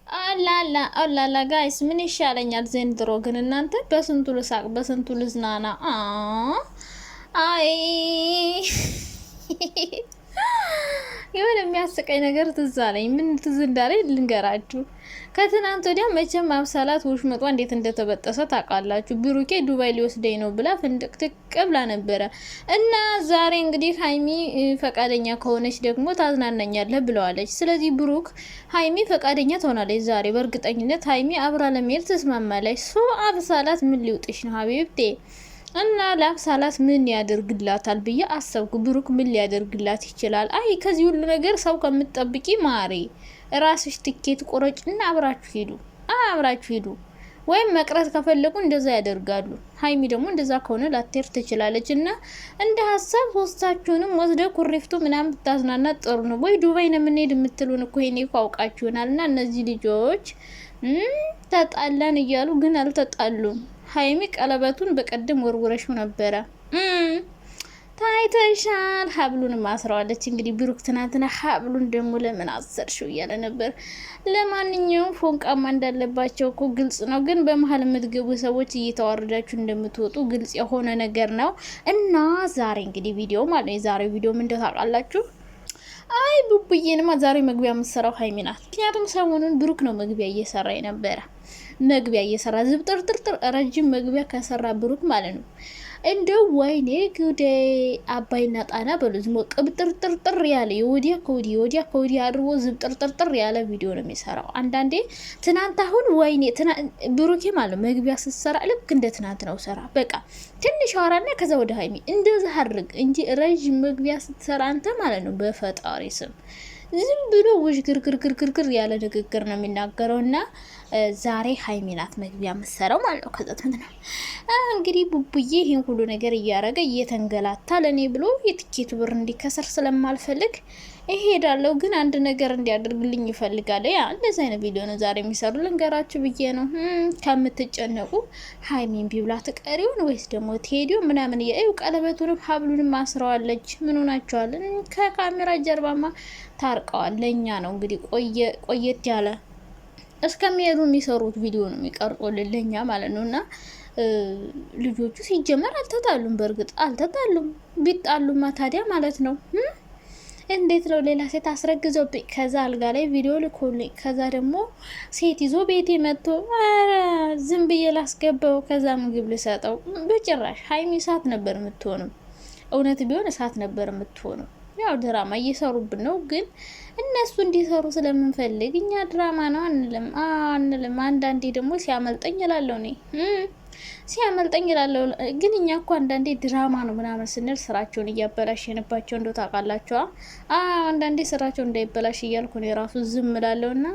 አላላ አላላ ጋይስ ምን ይሻለኛል ዘንድሮ ግን እናንተ በስንቱ ልሳቅ በስንቱ ልዝናና አይ የሆነ የሚያስቀኝ ነገር ትዝ አለኝ። ምን ትዝ እንዳለኝ ልንገራችሁ። ከትናንት ወዲያ መቼም አብሳላት ወሽመጧ እንዴት እንደተበጠሰ ታውቃላችሁ። ብሩኬ ዱባይ ሊወስደኝ ነው ብላ ፍንድቅትቅ ብላ ነበረ እና ዛሬ እንግዲህ ሀይሚ ፈቃደኛ ከሆነች ደግሞ ታዝናናኛለህ ብለዋለች። ስለዚህ ብሩክ ሀይሚ ፈቃደኛ ትሆናለች ዛሬ በእርግጠኝነት ሀይሚ አብራ ለመሄድ ትስማማለች። አብሳላት ምን ሊውጥሽ ነው ሀቢብቴ? እና ለአብሳላት ምን ያደርግላታል ብዬ አሰብኩ። ብሩክ ምን ሊያደርግላት ይችላል? አይ ከዚህ ሁሉ ነገር ሰው ከምትጠብቂ ማሪ ራስሽ ትኬት ቁረጭና አብራችሁ ሂዱ። ወይም መቅረት ከፈለጉ እንደዛ ያደርጋሉ። ሀይሚ ደግሞ እንደዛ ከሆነ ላትሄድ ትችላለች። እና እንደ ሀሳብ ሶስታችሁንም ወስደ ኩሪፍቱ ምናምን ብታዝናና ጥሩ ነው። ወይ ዱባይ ነው የምንሄድ የምትሉን እኮ ይሄኔ እኮ አውቃችሁናል። እና እነዚህ ልጆች ተጣላን እያሉ ግን አልተጣሉም። ሀይሚ ቀለበቱን በቀደም ወርውረሽው ነበረ ታይተሻል። ሀብሉን ማስረዋለች። እንግዲህ ብሩክ ትናንትና ሀብሉን ደግሞ ለምን አሰርሽው እያለ ነበር። ለማንኛውም ፎንቃማ እንዳለባቸው እኮ ግልጽ ነው። ግን በመሀል የምትገቡ ሰዎች እየተዋረዳችሁ እንደምትወጡ ግልጽ የሆነ ነገር ነው። እና ዛሬ እንግዲህ ቪዲዮ ማለት ነው። የዛሬው ቪዲዮ ምን ታውቃላችሁ? አይ ቡቡዬንማ ዛሬ መግቢያ የምትሰራው ሀይሚ ናት። ምክንያቱም ሰሞኑን ብሩክ ነው መግቢያ እየሰራ የነበረ መግቢያ እየሰራ ዝብጥርጥርጥር ረጅም መግቢያ ከሰራ ብሩክ ማለት ነው። እንደው ወይኔ ጉዴ አባይና ጣና በሉ ዝም ቅብጥርጥርጥር ያለ የወዲያ ከወዲያ አድርጎ ዝብጥርጥርጥር ያለ ቪዲዮ ነው የሚሰራው። አንዳንዴ ትናንት አሁን ወይኔ ብሩኬ ማለት መግቢያ ስትሰራ ልክ እንደ ትናንት ነው ሰራ። በቃ ትንሽ አወራና ከዛ ወደ ሀይሚ እንደዛ አድርግ እንጂ ረጅም መግቢያ ስትሰራ አንተ ማለት ነው በፈጣሪ ስም ዝም ብሎ ውሽ ግርግር ያለ ንግግር ነው የሚናገረው። እና ዛሬ ሀይሚ ናት መግቢያ የምትሰራው ማለት ነው። ከዛ ነው እንግዲህ ቡቡዬ ይህን ሁሉ ነገር እያረገ እየተንገላታ ለእኔ ብሎ የትኬቱ ብር እንዲከሰር ስለማልፈልግ እሄዳለሁ። ግን አንድ ነገር እንዲያደርግልኝ ይፈልጋል። ያ እንደዚህ አይነት ቪዲዮ ነው ዛሬ የሚሰሩ ልንገራችሁ ብዬ ነው። ከምትጨነቁ ሀይሚን ቢብላ ትቀሪውን ወይስ ደግሞ ቴዲዮ ምናምን እያዩ ቀለበቱንም ሀብሉንም ማስረዋለች። ምን ሆናቸዋል? ከካሜራ ጀርባማ ታርቀዋል። ለእኛ ነው እንግዲህ ቆየት ያለ እስከሚሄዱ የሚሰሩት ቪዲዮ ነው የሚቀርጾልን ለእኛ ማለት ነው። እና ልጆቹ ሲጀመር አልተጣሉም። በእርግጥ አልተጣሉም። ቢጣሉማ ታዲያ ማለት ነው እንዴት ነው ሌላ ሴት አስረግዘውብኝ ከዛ አልጋ ላይ ቪዲዮ ልኮልኝ ከዛ ደግሞ ሴት ይዞ ቤቴ መጥቶ ዝም ብዬ ላስገባው ከዛ ምግብ ልሰጠው። በጭራሽ ሀይሚ እሳት ነበር የምትሆነው። እውነት ቢሆን እሳት ነበር የምትሆነው። ያው ድራማ እየሰሩብን ነው፣ ግን እነሱ እንዲሰሩ ስለምንፈልግ እኛ ድራማ ነው አንልም። አንዳንዴ ደግሞ ሲያመልጠኝ እላለሁ እኔ ሲያመልጠኝ እላለሁ። ግን እኛ እኮ አንዳንዴ ድራማ ነው ምናምን ስንል ስራቸውን እያበላሸንባቸው እንደው ታውቃላችሁ። አንዳንዴ ስራቸው እንዳይበላሽ እያልኩ ነው የራሱ ዝም እላለሁ። እና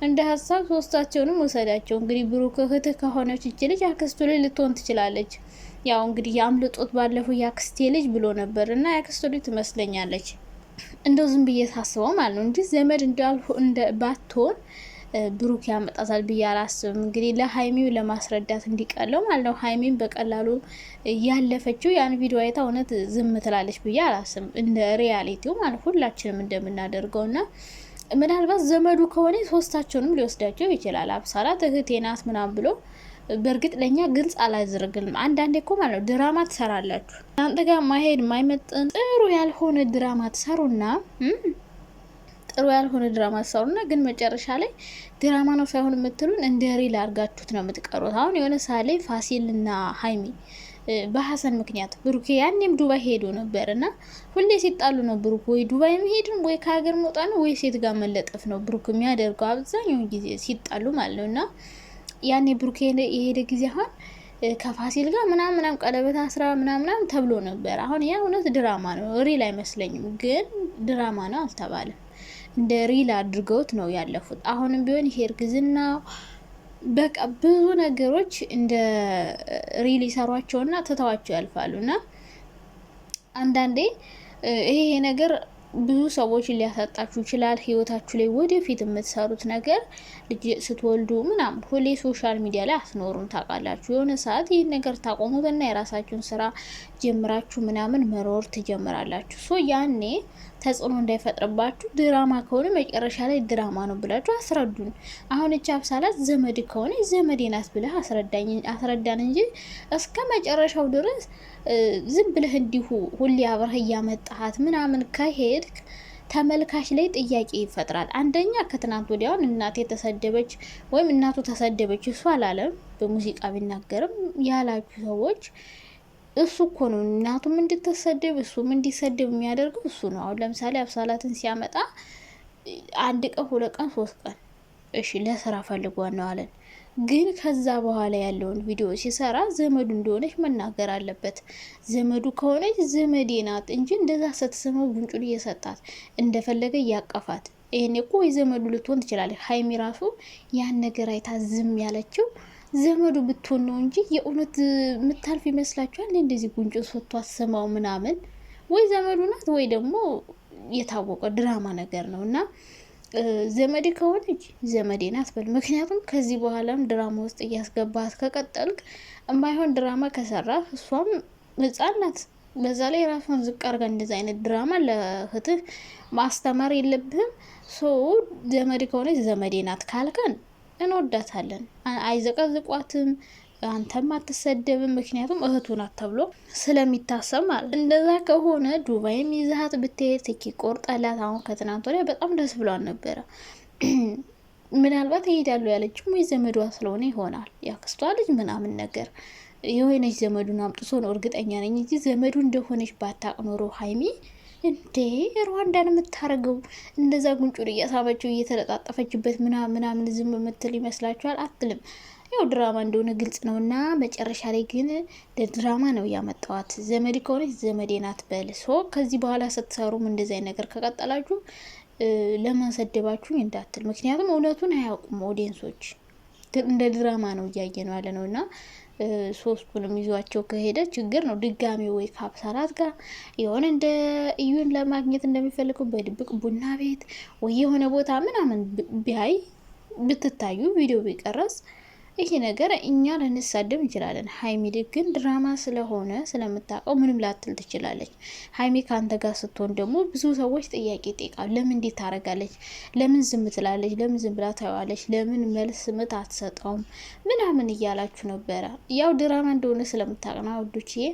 እንደ ሀሳብ ሶስታቸውንም ወሰዳቸው። እንግዲህ ብሩክ እህትህ ከሆነች እች ልጅ አክስቱ ላይ ልትሆን ትችላለች። ያው እንግዲህ የአምልጦት ባለፈው ያክስቴ ልጅ ብሎ ነበር እና ያክስቱ ልጅ ትመስለኛለች። እንደው ዝም ብዬ ታስበው ማለት ነው እንጂ ዘመድ ባትሆን ብሩክ ያመጣታል ብዬ አላስብም። እንግዲህ ለሀይሚው ለማስረዳት እንዲቀለው ማለት ነው። ሀይሚን በቀላሉ ያለፈችው ያን ቪዲዮ አይታ እውነት ዝም ትላለች ብዬ አላስብም። እንደ ሪያሊቲው ማለት ሁላችንም እንደምናደርገው እና ምናልባት ዘመዱ ከሆነ ሶስታቸውንም ሊወስዳቸው ይችላል። አብሳላት እህቴ ናት ምናምን ብሎ በእርግጥ ለእኛ ግልጽ አላዝርግልም። አንዳንዴ እኮ ማለት ነው ድራማ ትሰራላችሁ እናንተ ጋር ማሄድ ማይመጥን ጥሩ ያልሆነ ድራማ ትሰሩና ግን መጨረሻ ላይ ድራማ ነው ሳይሆን የምትሉን እንደ ሪል አድርጋችሁት ነው የምትቀሩት። አሁን የሆነ ሳሌ ፋሲልና ሀይሚ በሀሰን ምክንያት ብሩኬ ያኔም ዱባይ ሄዶ ነበር እና ሁሌ ሲጣሉ ነው ብሩክ ወይ ዱባይ መሄድን ወይ ከሀገር መውጣ ነው ወይ ሴት ጋር መለጠፍ ነው ብሩክ የሚያደርገው አብዛኛውን ጊዜ ሲጣሉ ማለት ነው። እና ያኔ ብሩክ የሄደ ጊዜ አሁን ከፋሲል ጋር ምናምን ቀለበት አስራ ምናምን ተብሎ ነበር። አሁን ያ እውነት ድራማ ነው፣ ሪል አይመስለኝም። ግን ድራማ ነው አልተባለም፣ እንደ ሪል አድርገውት ነው ያለፉት። አሁንም ቢሆን ይሄ እርግዝና በቃ ብዙ ነገሮች እንደ ሪል ይሰሯቸውና ትተዋቸው ያልፋሉ። እና አንዳንዴ ይሄ ነገር ብዙ ሰዎች ሊያሳጣችሁ ይችላል። ህይወታችሁ ላይ ወደፊት የምትሰሩት ነገር ልጅ ስትወልዱ ምናምን ሁሌ ሶሻል ሚዲያ ላይ አትኖሩም ታውቃላችሁ። የሆነ ሰዓት ይህን ነገር ታቆሙትና የራሳችሁን ስራ ጀምራችሁ ምናምን መኖር ትጀምራላችሁ። ሶ ያኔ ተጽዕኖ እንዳይፈጥርባችሁ ድራማ ከሆነ መጨረሻ ላይ ድራማ ነው ብላችሁ አስረዱን። አሁን እቺ አብሳላት ዘመድ ከሆነ ዘመዴ ናት ብለህ አስረዳን እንጂ እስከ መጨረሻው ድረስ ዝም ብለህ እንዲሁ ሁሌ አብረህ እያመጣሃት ምናምን ከሄድክ ተመልካች ላይ ጥያቄ ይፈጥራል። አንደኛ ከትናንት ወዲያውን እናቴ ተሰደበች ወይም እናቱ ተሰደበች እሱ አላለም፣ በሙዚቃ ቢናገርም ያላችሁ ሰዎች እሱ እኮ ነው እናቱም እንድትሰደብ እሱም እንዲሰደብ የሚያደርገው እሱ ነው። አሁን ለምሳሌ አብሳላትን ሲያመጣ 1 ቀን 2 ቀን 3 ቀን እሺ ለስራ ፈልጓን ነው አለን። ግን ከዛ በኋላ ያለውን ቪዲዮ ሲሰራ ዘመዱ እንደሆነች መናገር አለበት። ዘመዱ ከሆነች ዘመዴ ናት እንጂ እንደዛ ስትስመው ጉንጩን እየሰጣት እንደፈለገ እያቀፋት ይሄኔ እኮ የዘመዱ ልትሆን ትችላለች። ሀይሚ ራሱ ያን ነገር አይታ ዝም ያለችው ዘመዱ ብትሆን ነው እንጂ የእውነት የምታልፍ ይመስላችኋል? እንደዚህ ጉንጩ ሰጥቷት ስማው ምናምን ወይ ዘመዱ ናት ወይ ደግሞ የታወቀ ድራማ ነገር ነው። እና ዘመዴ ከሆነች ዘመዴ ናት በል። ምክንያቱም ከዚህ በኋላም ድራማ ውስጥ እያስገባት ከቀጠልክ የማይሆን ድራማ ከሰራ እሷም ህጻን ናት። በዛ ላይ ራሷን ዝቅ አርጋ እንደዚህ አይነት ድራማ ለእህትህ ማስተማር የለብህም። ዘመዴ ከሆነች ዘመዴ ናት ካልከን እንወዳታለን፣ አይዘቀዝቋትም፣ አንተም አትሰደብም። ምክንያቱም እህቱ ናት ተብሎ ስለሚታሰብ ማለት። እንደዛ ከሆነ ዱባይም ይዛት ብትሄድ ትኬት ቆርጠላት። አሁን ከትናንት ወዲያ በጣም ደስ ብሏን ነበረ። ምናልባት እሄዳለሁ ያለችም ወይ ዘመዷ ስለሆነ ይሆናል፣ ያክስቷ ልጅ ምናምን ነገር የሆነች ዘመዱን አምጥቶ ነው እርግጠኛ ነኝ እንጂ ዘመዱ እንደሆነች ባታቅ ኖሮ ሀይሚ እንዴ ሩዋንዳን የምታረገው እንደዛ ጉንጩን እያሳበችው እየተለጣጠፈችበት ምናምን ዝም የምትል ይመስላችኋል? አትልም። ያው ድራማ እንደሆነ ግልጽ ነው። እና መጨረሻ ላይ ግን ለድራማ ነው ያመጣዋት። ዘመድ ከሆነች ዘመዴ ናት በል። ከዚህ በኋላ ስትሰሩም እንደዚህ አይነት ነገር ከቀጠላችሁ ለማሰደባችሁኝ እንዳትል። ምክንያቱም እውነቱን አያውቁም ኦዲየንሶች። እንደ ድራማ ነው እያየ ነው ያለ ነው። እና ሶስቱንም ይዟቸው ከሄደ ችግር ነው። ድጋሚ ወይ ከአብሳላት ጋር የሆነ እንደ እዩን ለማግኘት እንደሚፈልገው በድብቅ ቡና ቤት ወይ የሆነ ቦታ ምናምን ቢያይ ብትታዩ ቪዲዮ ቢቀረጽ ይሄ ነገር እኛ ልንሳደብ እንችላለን። ሀይሚ ግን ድራማ ስለሆነ ስለምታውቀው ምንም ላትል ትችላለች። ሀይሚ ከአንተ ጋር ስትሆን ደግሞ ብዙ ሰዎች ጥያቄ ይጠይቃሉ። ለምን እንዴት ታደርጋለች? ለምን ዝም ትላለች? ለምን ዝም ብላ ታየዋለች? ለምን መልስ ምት አትሰጠውም? ምናምን እያላችሁ ነበረ። ያው ድራማ እንደሆነ ስለምታውቅ ነው ወዶችዬ፣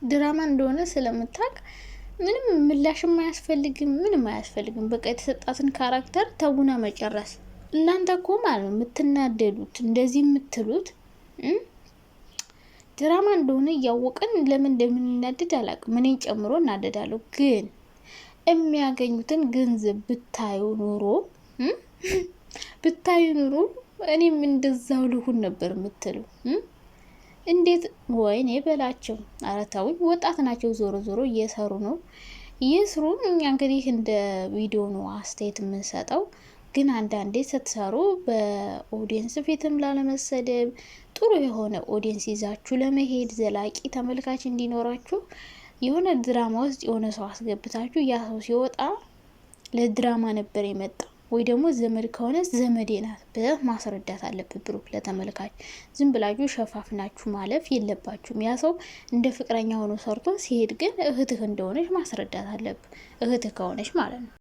ድራማ እንደሆነ ስለምታውቅ ምንም ምላሽም አያስፈልግም፣ ምንም አያስፈልግም። በቃ የተሰጣትን ካራክተር ተውና መጨረስ። እናንተ እኮ ማለት ነው የምትናደዱት እንደዚህ የምትሉት ድራማ እንደሆነ እያወቅን ለምን እንደምንናደድ አላውቅም። እኔን ጨምሮ እናደዳለሁ። ግን የሚያገኙትን ገንዘብ ብታዩ ኑሮ እኔም እንደዛው ልሁን ነበር የምትሉ እንዴት? ወይኔ በላቸው። ኧረ ተውኝ። ወጣት ናቸው። ዞሮ ዞሮ እየሰሩ ነው። ይስሩ። እኛ እንግዲህ እንደ ቪዲዮ ነው አስተያየት የምንሰጠው። ግን አንዳንዴ ስትሰሩ በኦዲየንስ ፊትም ላለመሰደብ ጥሩ የሆነ ኦዲየንስ ይዛችሁ ለመሄድ ዘላቂ ተመልካች እንዲኖራችሁ የሆነ ድራማ ውስጥ የሆነ ሰው አስገብታችሁ ያ ሰው ሲወጣ ለድራማ ነበር የመጣ ወይ ደግሞ ዘመድ ከሆነ ዘመዴ ናት ብለህ ማስረዳት አለብህ ብሩክ ለተመልካች። ዝም ብላችሁ ሸፋፍናችሁ ማለፍ የለባችሁም። ያ ሰው እንደ ፍቅረኛ ሆኖ ሰርቶ ሲሄድ ግን እህትህ እንደሆነች ማስረዳት አለብህ፣ እህትህ ከሆነች ማለት ነው።